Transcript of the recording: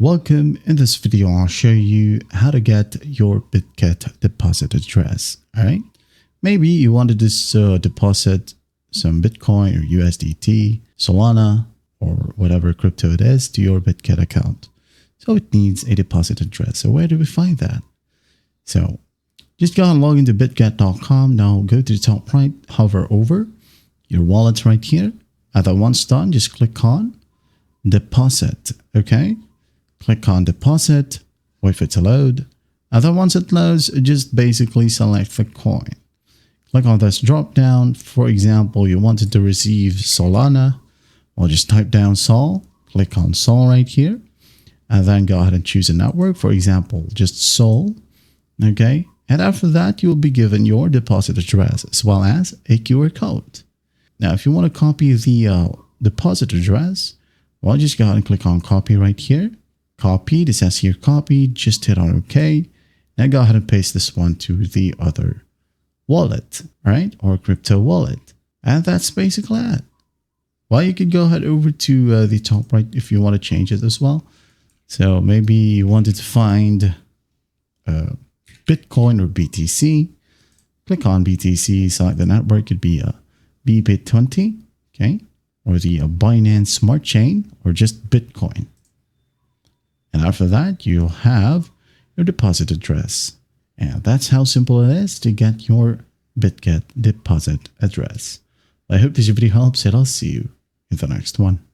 Welcome. In this video, I'll show you how to get your Bitget deposit address. All right. Maybe you wanted to deposit some Bitcoin or USDT, Solana, or whatever crypto it is to your Bitget account. So it needs a deposit address. So where do we find that? So just go and log into bitget.com. Now go to the top right, hover over your wallet right here. After once done, just click on deposit. Okay. Click on deposit, wait for it to load. And then once it loads, just basically select the coin. Click on this drop down. For example, you wanted to receive Solana, or just type down Sol. Click on Sol right here. And then go ahead and choose a network. For example, just Sol. Okay. And after that, you will be given your deposit address as well as a QR code. Now, if you want to copy the deposit address, well, just go ahead and click on copy right here. Copy, this says here copy, just hit on OK. Now go ahead and paste this one to the other wallet, right? Or crypto wallet. And that's basically it. Well, you could go ahead over to the top right if you want to change it as well. So maybe you wanted to find Bitcoin or BTC. Click on BTC, select the network. It could be BBit20, okay? Or the Binance Smart Chain, or just Bitcoin. And after that, you'll have your deposit address. And that's how simple it is to get your Bitget deposit address. I hope this video helps, and I'll see you in the next one.